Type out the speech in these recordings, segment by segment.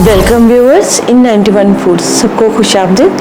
Welcome viewers in 91 foods. सबको खुशामदीद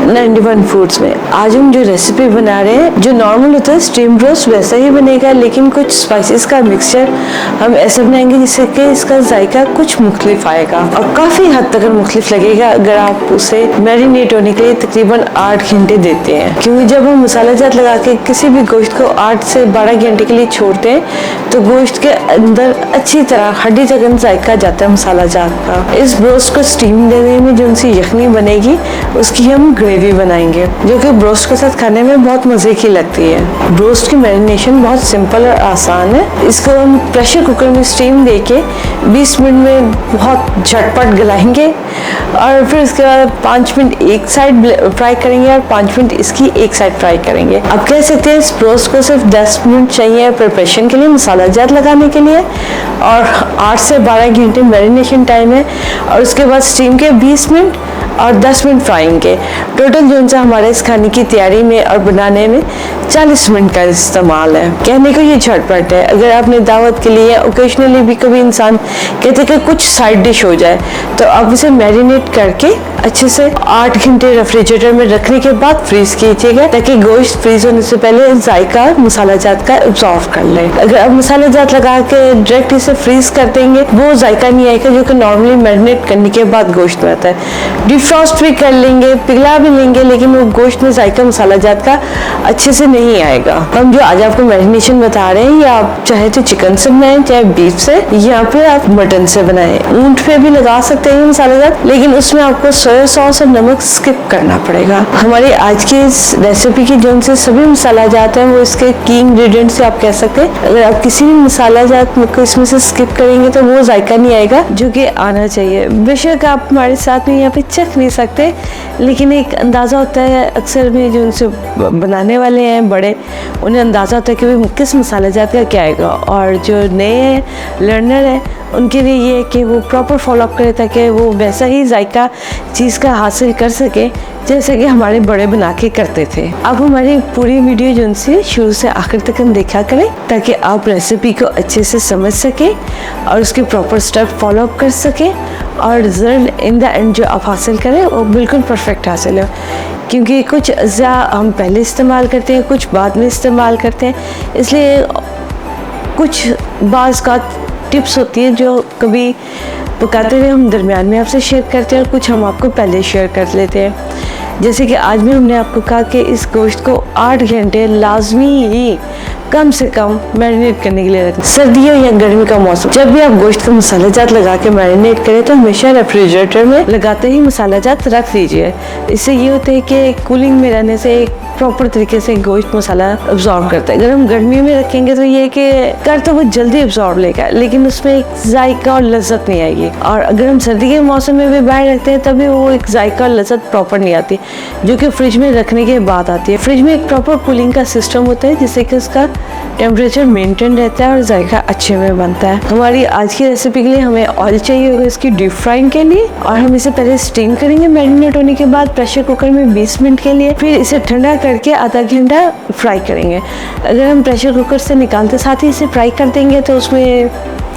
91 foods में। आज हम जो रेसिपी बना रहे हैं, जो नॉर्मल होता है स्टीम रोस्ट वैसा ही बनेगा, लेकिन कुछ स्पाइसेस का मिक्सचर हम ऐसा बनाएंगे जिससे कि इसका जायका कुछ मुख्तलिफ आएगा और काफ़ी हद तक मुख्तलिफ लगेगा अगर आप उसे मैरिनेट होने के लिए तकरीबन 8 घंटे देते हैं। क्योंकि जब हम मसाला जात लगा के किसी भी गोश्त को 8 से 12 घंटे के लिए छोड़ते हैं तो गोश्त के अंदर अच्छी तरह हड्डी तक जायका जाता है मसाला जात का। इस ब्रोस्ट को स्टीम देने में जो उनसी यखनी बनेगी उसकी हम ग्रेवी बनाएंगे, जो कि ब्रोस्ट के साथ खाने में बहुत मजे की लगती है। ब्रोस्ट की मैरिनेशन बहुत सिंपल और आसान है। इसको हम प्रेशर कुकर में स्टीम देके 20 मिनट में बहुत झटपट गलाएंगे और फिर उसके बाद 5 मिनट एक साइड फ्राई करेंगे और 5 मिनट इसकी एक साइड फ्राई करेंगे। अब कह सकते हैं इस ब्रोस्ट को सिर्फ 10 मिनट चाहिए प्रिपरेशन के लिए, मसाला जात लगाने के लिए, और 8 से 12 घंटे मैरिनेशन टाइम है और उसके बाद स्टीम के 20 मिनट और 10 मिनट फ्राइंग के। टोटल जो सा हमारे इस खाने की तैयारी में और बनाने में 40 मिनट का इस्तेमाल है। कहने को ये झटपट है। अगर आपने दावत के लिए ओकेजनली भी कभी इंसान कहते कि कुछ साइड डिश हो जाए तो आप इसे मैरिनेट करके अच्छे से 8 घंटे रेफ्रिजरेटर में रखने के बाद फ्रीज कीजिएगा, ताकि गोश्त फ्रीज होने से पहले जायका मसाला जात का एब्जॉर्ब कर ले। अगर आप मसाला जात लगा के डायरेक्ट इसे फ्रीज कर देंगे वो जायका नहीं आएगा जो कि नॉर्मली मैरिनेट करने के बाद गोश्त में आता है। डिफ्रॉस्ट भी कर लेंगे, पिघला भी लेंगे, लेकिन वो गोश्त में जायका मसाला जात का अच्छे से नहीं आएगा। हम जो आज आपको मैरिनेशन बता रहे हैं, या आप चाहे तो चिकन से बनाएं, चाहे बीफ से, या फिर आप मटन से बनाएं। ऊंट पे भी लगा सकते हैं मसाला जात, लेकिन उसमें आपको सोया सॉस और नमक स्किप करना पड़ेगा। हमारी आज की इस रेसिपी की जो से सभी मसाला जात हैं वो इसके की इंग्रेडिएंट से आप कह सकते हैं। अगर आप किसी भी मसाला जात को इसमें से स्किप करेंगे तो वो जायका नहीं आएगा जो कि आना चाहिए। बेशक आप हमारे साथ में यहाँ पे चख नहीं सकते, लेकिन एक अंदाजा होता है अक्सर में जो उनसे बनाने वाले हैं बड़े, उन्हें अंदाजा होता है कि भाई किस मसाला जात का क्या आएगा। और जो नए लर्नर हैं उनके लिए ये है कि वो प्रॉपर फॉलोअप करें ताकि वो वैसा ही जायका चीज़ का हासिल कर सके जैसे कि हमारे बड़े बना के करते थे। अब हमारी पूरी वीडियो जो उनसे शुरू से आखिर तक हम देखा करें ताकि आप रेसिपी को अच्छे से समझ सकें और उसके प्रॉपर स्टेप फॉलोअप कर सकें और रिजल्ट इन द एंड जो आप हासिल करें वो बिल्कुल परफेक्ट हासिल हो। क्योंकि कुछ अज़ा हम पहले इस्तेमाल करते हैं, कुछ बाद में इस्तेमाल करते हैं, इसलिए कुछ बाज़ का टिप्स होती है जो कभी पकाते हुए हम दरमियान में आपसे शेयर करते हैं और कुछ हम आपको पहले शेयर कर लेते हैं। जैसे कि आज भी हमने आपको कहा कि इस गोश्त को 8 घंटे लाजमी ही कम से कम मैरिनेट करने के लिए रखें। सर्दियों या गर्मी का मौसम, जब भी आप गोश्त का मसाला जात लगा के मैरिनेट करें तो हमेशा रेफ्रिजरेटर में लगाते ही मसाला जात रख दीजिए। इससे ये होता है कि कूलिंग में रहने से एक प्रॉपर तरीके से गोश्त मसाला अब्जॉर्ब करता है। अगर हम गर्मी में रखेंगे तो ये कि कर तो वो जल्दी अब्जॉर्ब लेगा, लेकिन उसमें एक जायका और लज्जत नहीं आएगी। और अगर हम सर्दी के मौसम में भी बाहर रखते हैं तभी वो एक जायका और लज्जत प्रॉपर नहीं आती, जो कि फ्रिज में रखने के बाद आती है। फ्रिज में एक प्रॉपर कूलिंग का सिस्टम होता है जिससे कि उसका टेम्परेचर मेंटेन रहता है और जायका अच्छे में बनता है। हमारी आज की रेसिपी के लिए हमें ऑयल चाहिए होगा इसकी डीप फ्राइंग के लिए, और हम इसे पहले स्टीम करेंगे मैरिनेट होने के बाद प्रेशर कुकर में 20 मिनट के लिए, फिर इसे ठंडा करके आधा घंटा फ्राई करेंगे। अगर हम प्रेशर कुकर से निकालते साथ ही इसे फ्राई कर देंगे तो उसमें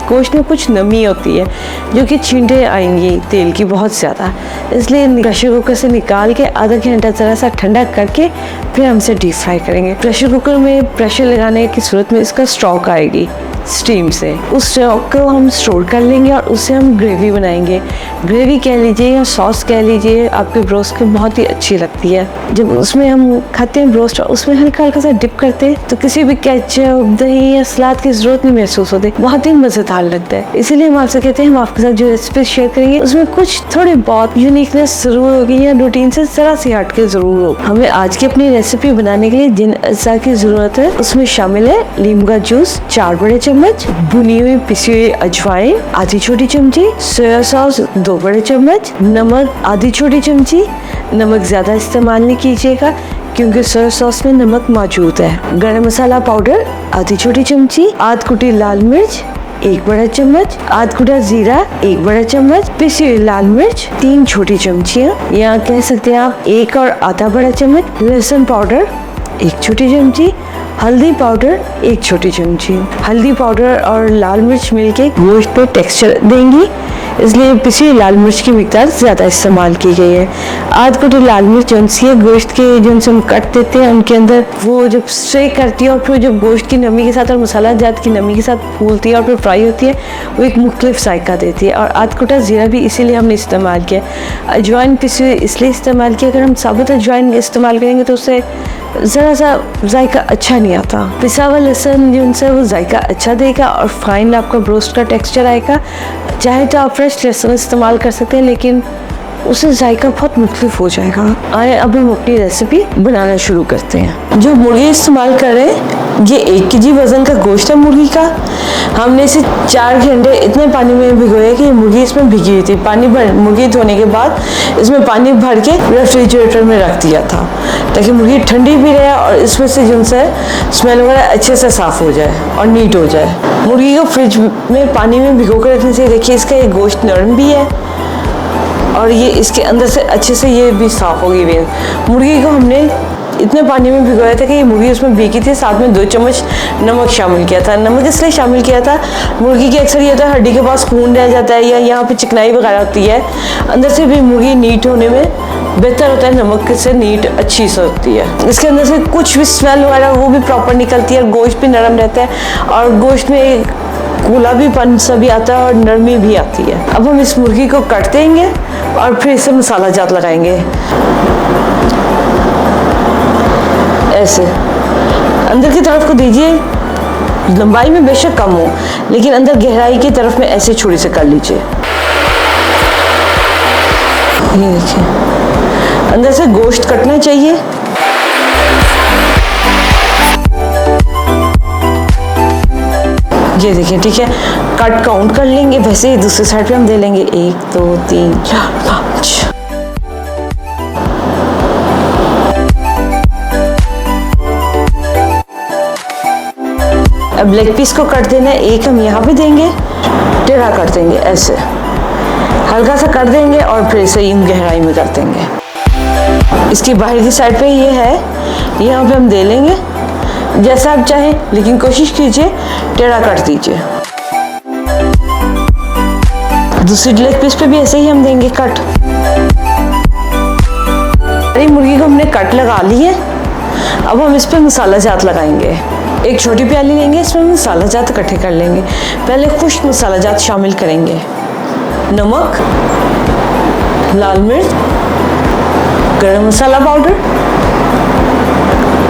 गोश्त में कुछ नमी होती है जो कि छींटे आएंगी तेल की बहुत ज़्यादा, इसलिए प्रेशर कुकर से निकाल के आधा घंटा ज़रा सा ठंडा करके फिर हम इसे डीप फ्राई करेंगे। प्रेशर कुकर में प्रेशर लगाने की सूरत में इसका स्टॉक आएगी स्टीम से, उस स्टॉक को हम स्टोर कर लेंगे और उससे हम ग्रेवी बनाएंगे। ग्रेवी कह लीजिए या सॉस कह लीजिए, आपके ब्रोस्ट को बहुत ही अच्छी लगती है। जब उसमें हम खाते हैं ब्रोस्ट और उसमें हल्का हल्का सा डिप करते हैं तो किसी भी केचप, दही या सलाद की जरूरत नहीं महसूस होती, बहुत ही मज़ेदार लगता है। इसीलिए हम आपसे कहते हैं हम आपके साथ जो रेसिपी शेयर करेंगे उसमें कुछ थोड़ी बहुत यूनिकनेस जरूर होगी या रूटीन से जरा सी हट के जरूर हो। हमें आज की अपनी रेसिपी बनाने के लिए जिन अज्जा की जरूरत है उसमें शामिल है नींबू का जूस 4 बड़े चम्मच, भुनी हुई पिसी हुई अजवाइन आधी छोटी चमची, सोया सॉस 2 बड़े चम्मच, नमक आधी छोटी चमची। नमक ज्यादा इस्तेमाल नहीं कीजिएगा क्योंकि सोया सॉस में नमक मौजूद है। गरम मसाला पाउडर आधी छोटी चमची, आध कुटी लाल मिर्च 1 बड़ा चम्मच, आध कुटा जीरा 1 बड़ा चम्मच, पिसी हुई लाल मिर्च 3 छोटी चमचियाँ, या कह सकते हैं आप 1 और आधा बड़ा चम्मच। लहसुन पाउडर 1 छोटी चमची हल्दी पाउडर 1 छोटी चमची। हल्दी पाउडर और लाल मिर्च मिलके गोश्त पे टेक्सचर देंगी, इसलिए पिसी हुई लाल मिर्च की मिकदार ज़्यादा इस्तेमाल की गई है। आध कटोरी लाल मिर्च जो सी गोश्त के जो हम कट देते हैं उनके अंदर वो जब स्ट्रे करती है और फिर जब गोश्त की नमी के साथ और मसाला जात की नमी के साथ फूलती है और फिर फ्राई होती है, वो एक मुख्तलिफ जायका देती है। और आध कटोरा ज़ीरा भी इसीलिए हमने इस्तेमाल किया। अजवाइन पिसी हुई इसलिए इस्तेमाल किया, अगर हम साबुत अजवाइन इस्तेमाल करेंगे तो उससे ज़रा सा जायका अच्छा नहीं आता। पिसा हुआ लहसुन जो उनसे वो जायका अच्छा देगा और फाइन आपका ब्रोस्ट का टेक्सचर आएगा। चाहे तो आप फ्रेश लहसुन इस्तेमाल कर सकते हैं, लेकिन उससे जायका बहुत मुख्तलिफ हो जाएगा। आए अब हम अपनी रेसिपी बनाना शुरू करते हैं। जो मुर्गी इस्तेमाल कर रहे हैं ये 1 केजी वज़न का गोश्त है मुर्गी का। हमने इसे 4 घंटे इतने पानी में भिगोया कि मुर्गी इसमें भिगी हुई थी। पानी भर मुर्गी धोने के बाद इसमें पानी भर के रेफ्रिजरेटर में रख दिया था ताकि मुर्गी ठंडी भी रहे और इसमें से जिनसे स्मेल वगैरह अच्छे से साफ़ हो जाए और नीट हो जाए। मुर्गी को फ्रिज में पानी में भिगो कर रखने से देखिए इसका ये गोश्त नरम भी है और ये इसके अंदर से अच्छे से ये भी साफ़ होगी भी। मुर्गी को हमने इतने पानी में भिगोया था कि ये मुर्गी उसमें भीगी थी। साथ में 2 चम्मच नमक शामिल किया था। नमक इसलिए शामिल किया था, मुर्गी की अक्सर ये होता है हड्डी के पास खून रह जाता है या यहाँ पे चिकनाई वगैरह होती है, अंदर से भी मुर्गी नीट होने में बेहतर होता है, नमक से नीट अच्छी से होती है। इसके अंदर से कुछ भी स्मेल वगैरह वो भी प्रॉपर निकलती है, गोश्त भी नरम रहता है और गोश्त में गुलाबीपन सा भी आता है और नरमी भी आती है। अब हम इस मुर्गी को काट देंगे और फिर इसे मसाला जात लगाएंगे। ऐसे अंदर की तरफ को दीजिए, लंबाई में बेशक कम हो लेकिन अंदर गहराई की तरफ में ऐसे छुरी से कर लीजिए। ये देखिए अंदर से गोश्त कटना चाहिए। ये देखिए ठीक है, कट काउंट कर लेंगे। वैसे ही दूसरी साइड पे हम दे लेंगे 1 2 3 4 5। अब लेग पीस को कट देना है। 1 हम यहाँ पे देंगे, टेढ़ा कर देंगे, ऐसे हल्का सा कर देंगे और फिर इसे यूं गहराई में कर देंगे। इसकी बाहर की साइड पे ये है, यहाँ पे हम दे लेंगे जैसा आप चाहें, लेकिन कोशिश कीजिए टेढ़ा कर दीजिए। दूसरी लेग पीस पे भी ऐसे ही हम देंगे कट। मुर्गी को हमने कट लगा ली है। अब हम इस पे मसाला जात लगाएंगे। 1 छोटी प्याली लेंगे, इसमें मसाला जात इकट्ठे कर लेंगे। पहले खुश्क मसाला जात शामिल करेंगे। नमक, लाल मिर्च, गरम मसाला पाउडर,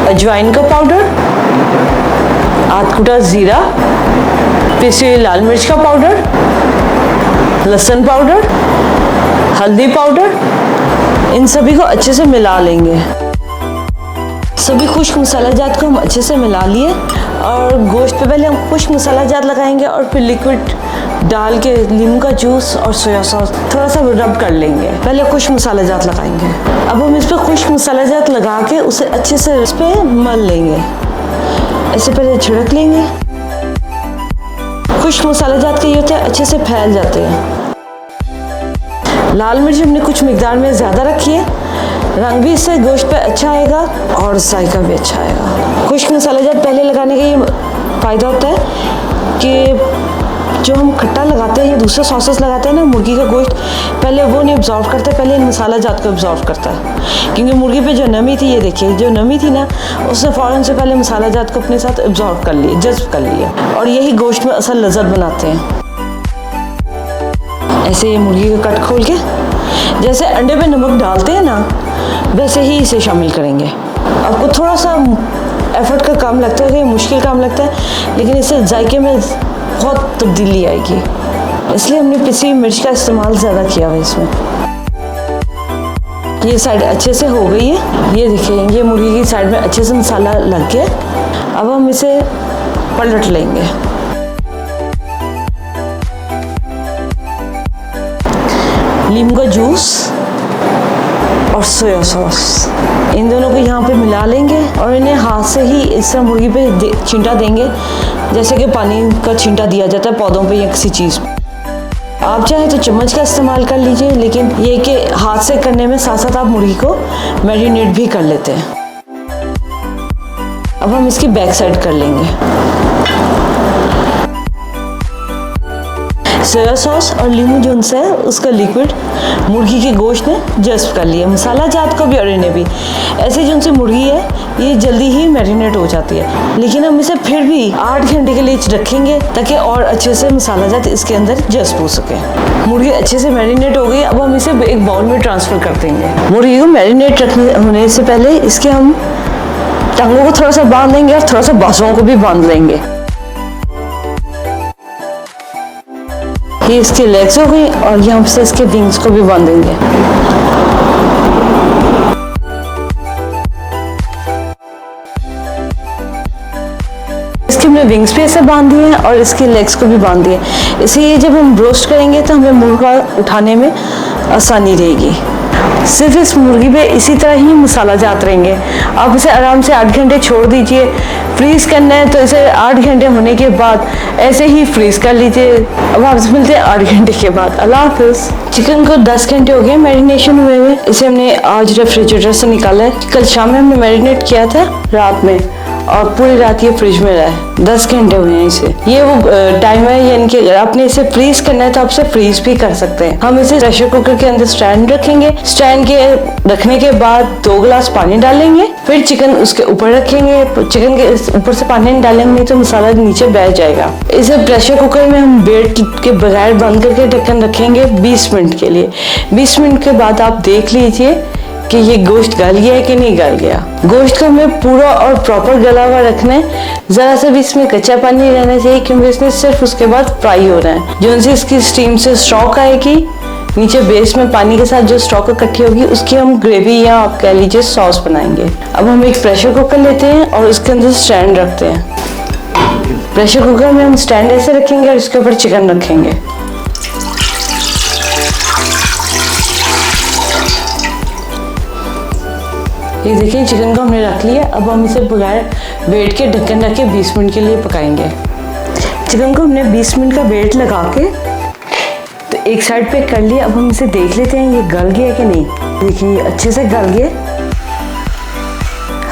अजवाइन का पाउडर, आध कुटा जीरा, पिसी हुई लाल मिर्च का पाउडर, लहसुन पाउडर, हल्दी पाउडर, इन सभी को अच्छे से मिला लेंगे। सभी खुश्क मसाला जात को हम अच्छे से मिला लिए और गोश्त पे पहले हम खुश्क मसाला जात लगाएंगे और फिर लिक्विड डाल के नींबू का जूस और सोया सॉस थोड़ा सा रब कर लेंगे। पहले खुश्क मसाला जात लगाएंगे। अब हम इस पर खुश्क मसाला जात लगा के उसे अच्छे से इस पर मल लेंगे। ऐसे पहले छिड़क लेंगे। खुश्क मसाला जात का ये होता है अच्छे से फैल जाते हैं। लाल मिर्च हमने कुछ मिकदार में ज़्यादा रखी है, रंग भी इससे गोश्त पे अच्छा आएगा और जायका भी अच्छा आएगा। खुश्क मसाला जात पहले लगाने का ये फ़ायदा होता है कि जो हम खट्टा लगाते हैं या दूसरे सॉसेस लगाते हैं ना, मुर्गी का गोश्त पहले वो नहीं ऑब्जॉर्व करता, पहले इन मसाला जात को ऑब्जॉर्व करता है। क्योंकि मुर्गी पे जो नमी थी, ये देखिए जो नमी थी ना, उसने फ़ौरन से पहले मसाला जात को अपने साथ ऑब्जॉर्व कर लिया, जज्ब कर लिया और यही गोश्त में असल लज़्ज़त बनाते हैं। ऐसे ये मुर्गी का कट खोल के जैसे अंडे पे नमक डालते हैं ना, वैसे ही इसे शामिल करेंगे। आपको थोड़ा सा एफर्ट का काम लगता है, मुश्किल काम लगता है, लेकिन इससे जायके में बहुत तब्दीली आएगी, इसलिए हमने पिसी मिर्च का इस्तेमाल ज़्यादा किया है इसमें। ये साइड अच्छे से हो गई है। ये देखिए ये मुर्गी की साइड में अच्छे से मसाला लग गया। अब हम इसे पलट लेंगे। नींबू का जूस और सोया सॉस इन दोनों को यहाँ पे मिला लेंगे और इन्हें हाथ से ही इस तरह मुर्गी पे छींटा देंगे, जैसे कि पानी का छींटा दिया जाता है पौधों पे या किसी चीज़ पे। आप चाहे तो चम्मच का इस्तेमाल कर लीजिए, लेकिन ये कि हाथ से करने में साथ साथ आप मुर्गी को मैरिनेट भी कर लेते हैं। अब हम इसकी बैक साइड कर लेंगे। सोया सॉस और लीमू जो है उसका लिक्विड मुर्गी के गोश्त ने जज्ब कर लिया, मसाला जात को भी और इन्हें भी। ऐसे जो उनसे मुर्गी है ये जल्दी ही मैरिनेट हो जाती है, लेकिन हम इसे फिर भी 8 घंटे के लिए रखेंगे ताकि और अच्छे से मसाला जात इसके अंदर जज्ब हो सके। मुर्गी अच्छे से मैरिनेट हो गई। अब हम इसे एक बाउल में ट्रांसफ़र कर देंगे। मुर्गी को मैरिनेट रखने होने से पहले इसके हम टांगों को थोड़ा सा बांध लेंगे और थोड़ा सा बाजुओं को भी बांध लेंगे। ये इसके लेग्स हो गई और यहाँ से इसके विंग्स को भी बांधेंगे। इसके हमने विंग्स भी ऐसे बांध दिए हैं और इसके लेग्स को भी बांध दिए। इसे ये जब हम रोस्ट करेंगे तो हमें मुर्गा उठाने में आसानी रहेगी। सिर्फ इस मुर्गी पे इसी तरह ही मसाला जात रहेंगे। आप इसे आराम से 8 घंटे छोड़ दीजिए। फ्रीज करना है तो इसे 8 घंटे होने के बाद ऐसे ही फ्रीज कर लीजिए। अब आपसे मिलते हैं 8 घंटे के बाद। अल्लाह हाफिज़। चिकन को 10 घंटे हो गए मैरिनेशन हुए हुए। इसे हमने आज रेफ्रिजरेटर से निकाला है। कल शाम में हमने मैरिनेट किया था रात में और पूरी रात ये फ्रिज में रहा है। 10 घंटे हुए हैं इसे। ये वो टाइम है यानी कि अगर आपने इसे फ्रीज करना है तो आप इसे फ्रीज भी कर सकते हैं। हम इसे प्रेशर कुकर के अंदर स्टैंड रखेंगे। स्टैंड के रखने के बाद 2 गिलास पानी डालेंगे, फिर चिकन उसके ऊपर रखेंगे। चिकन के ऊपर से पानी नहीं डालेंगे नहीं तो मसाला नीचे बैठ जाएगा। इसे प्रेशर कुकर में हम बेड के बगैर बंद करके ढक्कन रखेंगे 20 मिनट के लिए। 20 मिनट के बाद आप देख लीजिए कि ये गोश्त गल गया है कि नहीं गल गया। गोश्त को हमें पूरा और प्रॉपर गला हुआ रखना है। जरा सा भी इसमें कच्चा पानी नहीं रहना चाहिए क्योंकि इसमें सिर्फ उसके बाद फ्राई हो रहा है। जो से इसकी स्टीम से स्टॉक आएगी नीचे बेस में पानी के साथ जो स्टॉक इकट्ठी होगी उसकी हम ग्रेवी या आप कह लीजिए सॉस बनाएंगे। अब हम एक प्रेशर कुकर लेते हैं और उसके अंदर स्टैंड रखते हैं। प्रेशर कुकर में हम स्टैंड ऐसे रखेंगे और इसके ऊपर चिकन रखेंगे। ये देखिए चिकन को हमने रख लिया। अब हम इसे बगैर वेट के ढक्कन रख के 20 मिनट के लिए पकाएंगे। चिकन को हमने 20 मिनट का वेट लगा के तो एक साइड पे कर लिया। अब हम इसे देख लेते हैं ये गल गया कि नहीं। देखिए अच्छे से गल गया,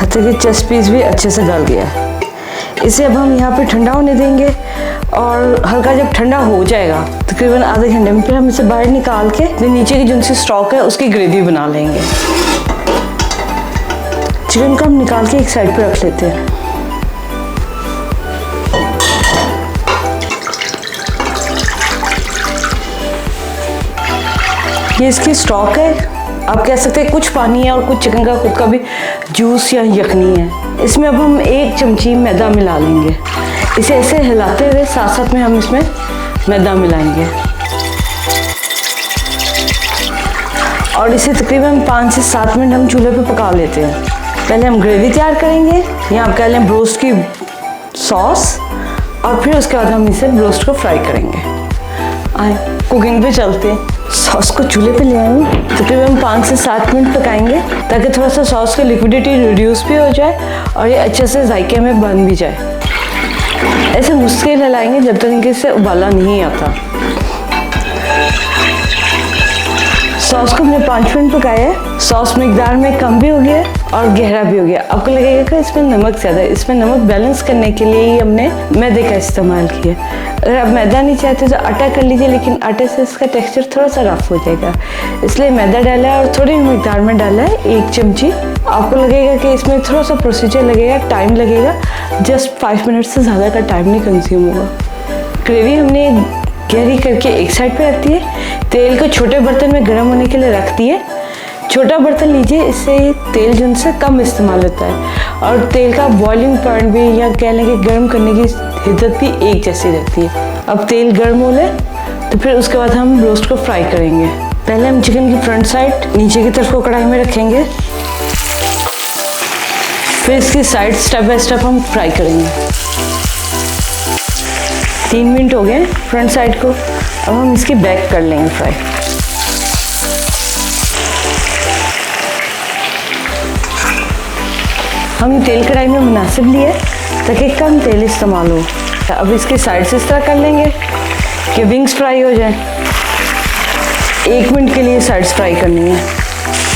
हत्ते के चेस्ट पीस भी अच्छे से गल गया। इसे अब हम यहाँ पे ठंडा होने देंगे और हल्का जब ठंडा हो जाएगा तकरीबन आधे घंटे में फिर हम इसे बाहर निकाल के फिर नीचे की जो सी स्टॉक है उसकी ग्रेवी बना लेंगे। चिकन को हम निकाल के एक साइड पे रख लेते हैं। ये इसकी स्टॉक है। आप कह सकते हैं कुछ पानी है और कुछ चिकन का खुद का भी जूस या यखनी है। इसमें अब हम 1 चमची मैदा मिला लेंगे। इसे ऐसे हिलाते हुए साथ साथ में हम इसमें मैदा मिलाएंगे और इसे तकरीबन 5 से 7 मिनट हम चूल्हे पे पका लेते हैं। पहले हम ग्रेवी तैयार करेंगे या आप कह लें ब्रोस्ट की सॉस और फिर उसके बाद हम इसे ब्रोस्ट को फ्राई करेंगे। आए कुकिंग पे चलते हैं। सॉस को चूल्हे पे ले आएंगे, तकरीबन 5 से 7 मिनट पकाएंगे ताकि थोड़ा सा सॉस की लिक्विडिटी रिड्यूस भी हो जाए और ये अच्छे से जायके में बन भी जाए। ऐसे मुश्किल हिलाएंगे जब तक इनके से उबाला नहीं आता। सॉस को हमने 5 मिनट पकाया है। सॉस मिकदार में कम भी हो गया और गहरा भी हो गया। आपको लगेगा कि इसमें नमक ज़्यादा है। इसमें नमक बैलेंस करने के लिए ही हमने मैदे का इस्तेमाल किया। अगर आप मैदा नहीं चाहते तो आटा कर लीजिए, लेकिन आटे से इसका टेक्सचर थोड़ा सा रफ हो जाएगा, इसलिए मैदा डाला है और थोड़ी मिकदार में डाला है 1 चमची। आपको लगेगा कि इसमें थोड़ा सा प्रोसीजर लगेगा, टाइम लगेगा, जस्ट 5 मिनट से ज़्यादा का टाइम नहीं कंज्यूम होगा। ग्रेवी हमने गहरी करके एक साइड पे रख दी है। तेल को छोटे बर्तन में गर्म होने के लिए रख दिए। छोटा बर्तन लीजिए, इससे तेल जो उनसे कम इस्तेमाल होता है और तेल का बॉइलिंग पॉइंट भी या कह लें कि गर्म करने की हिद्दत भी एक जैसी रहती है। अब तेल गर्म हो ले तो फिर उसके बाद हम रोस्ट को फ्राई करेंगे। पहले हम चिकन की फ्रंट साइड नीचे की तरफ को कढ़ाई में रखेंगे, फिर इसकी साइड स्टेप बाय स्टेप हम फ्राई करेंगे। 3 मिनट हो गए फ्रंट साइड को। अब हम इसकी बैक कर लेंगे फ्राई। हम तेल कढ़ाई में मुनासिब लिए ताकि कम तेल इस्तेमाल हो। अब इसके साइड से इस तरह कर लेंगे कि विंग्स फ्राई हो जाए। 1 मिनट के लिए साइड्स फ्राई करनी है।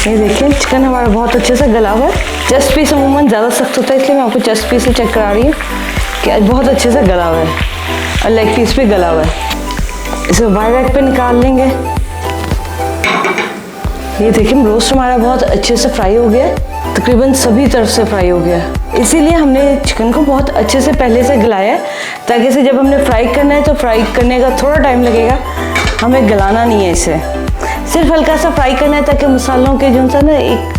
ये देखिए चिकन हमारा बहुत अच्छे से गला हुआ है। चेस्ट पीस अमूमन ज़्यादा सख्त होता है, इसलिए मैं आपको चेस्ट पीस से चेक करा रही हूँ कि आज बहुत अच्छे से गला हुआ है और लेग पीस भी गला हुआ है। इसे वाई रैक पे निकाल लेंगे। ये देखिए रोस्ट हमारा बहुत अच्छे से फ्राई हो गया, तकरीबन सभी तरफ से फ्राई हो गया। इसीलिए हमने चिकन को बहुत अच्छे से पहले से गलाया है, ताकि इसे जब हमने फ्राई करना है तो फ्राई करने का थोड़ा टाइम लगेगा, हमें गलाना नहीं है। इसे सिर्फ हल्का सा फ्राई करना है, ताकि मसालों के जो सा ना एक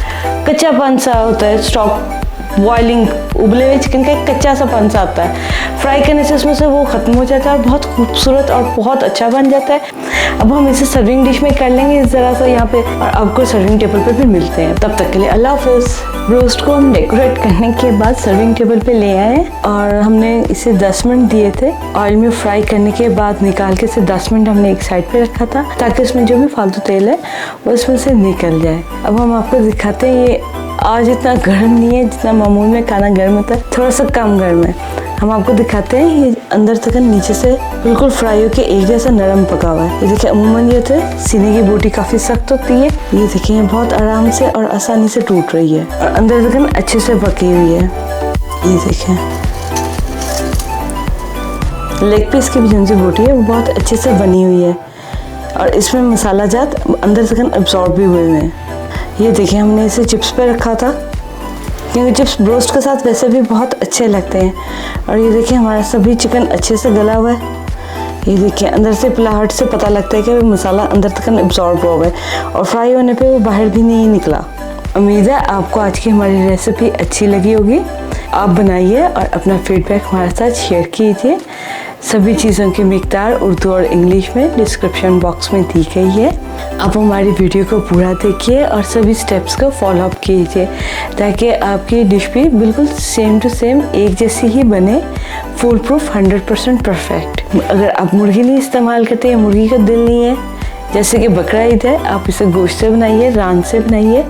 कच्चापन सा होता है, स्टॉक बॉइलिंग उबले हुए चिकन का एक कच्चा सा पन सा आता है, फ्राई करने से उसमें से वो ख़त्म हो जाता है और बहुत खूबसूरत और बहुत अच्छा बन जाता है। अब हम इसे सर्विंग डिश में कर लेंगे ज़रा सा यहाँ पे, और आपको सर्विंग टेबल पे भी मिलते हैं। तब तक के लिए अल्लाह हाफ़िज़। रोस्ट को हम डेकोरेट करने के बाद सर्विंग टेबल पे ले आए और हमने इसे 10 मिनट दिए थे ऑयल में फ्राई करने के बाद। निकाल के इसे 10 मिनट हमने एक साइड पे रखा था, ताकि उसमें जो भी फालतू तेल है वो इसमें से निकल जाए। अब हम आपको दिखाते हैं, ये आज इतना गर्म नहीं है जितना मामूल में खाना गर्म होता है, थोड़ा सा कम गर्म है। हम आपको दिखाते हैं, ये अंदर तक नीचे से बिल्कुल फ्राई होके एक जैसा नरम पका हुआ है। ये देखिए अमूमन ये थे सीने की बोटी काफ़ी सख्त होती है, ये देखिए बहुत आराम से और आसानी से टूट रही है और अंदर तक अच्छे से पकी हुई है। ये देखिए लेग पीस की भी जो सी बोटी है वो बहुत अच्छे से बनी हुई है और इसमें मसाला जात अंदर तक अब्सॉर्ब भी हुए हैं। ये देखिए हमने इसे चिप्स पे रखा था, क्योंकि चिप्स ब्रोस्ट के साथ वैसे भी बहुत अच्छे लगते हैं। और ये देखिए हमारा सभी चिकन अच्छे से गला हुआ है। ये देखिए अंदर से पिलाहट से पता लगता है कि वो मसाला अंदर तक अब्सॉर्ब हो गया और फ्राई होने पे वो बाहर भी नहीं निकला। उम्मीद है आपको आज की हमारी रेसिपी अच्छी लगी होगी। आप बनाइए और अपना फीडबैक हमारे साथ शेयर कीजिए। सभी चीज़ों की मिकदार उर्दू और इंग्लिश में डिस्क्रिप्शन बॉक्स में दी गई है। आप हमारी वीडियो को पूरा देखिए और सभी स्टेप्स को फॉलो अप कीजिए, ताकि आपकी डिश भी बिल्कुल सेम टू सेम एक जैसी ही बने, फुल प्रूफ 100% परफेक्ट। अगर आप मुर्गी नहीं इस्तेमाल करते या मुर्गी का दिल नहीं है, जैसे कि बकरा ईद है, आप इसे गोश्त से बनाइए, रान से बनाइए,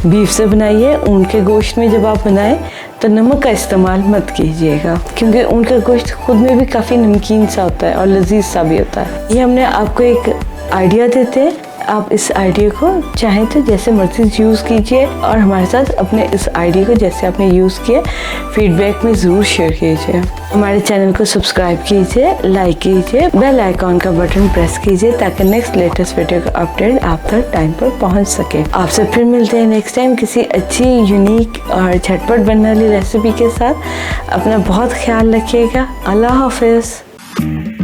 बीफ से बनाइए। ऊँट के गोश्त में जब आप बनाएं तो नमक का इस्तेमाल मत कीजिएगा, क्योंकि ऊँट का गोश्त खुद में भी काफ़ी नमकीन सा होता है और लजीज सा भी होता है। ये हमने आपको एक आइडिया देते हैं, आप इस आइडिया को चाहें तो जैसे मर्जी यूज़ कीजिए और हमारे साथ अपने इस आइडिया को जैसे आपने यूज़ किया फीडबैक में ज़रूर शेयर कीजिए। हमारे चैनल को सब्सक्राइब कीजिए, लाइक कीजिए, बेल आइकॉन का बटन प्रेस कीजिए, ताकि नेक्स्ट लेटेस्ट वीडियो का अपडेट आप तक टाइम पर पहुंच सके। आपसे फिर मिलते हैं नेक्स्ट टाइम किसी अच्छी, यूनिक और झटपट बनने वाली रेसिपी के साथ। अपना बहुत ख्याल रखिएगा। अल्लाह हाफिज़।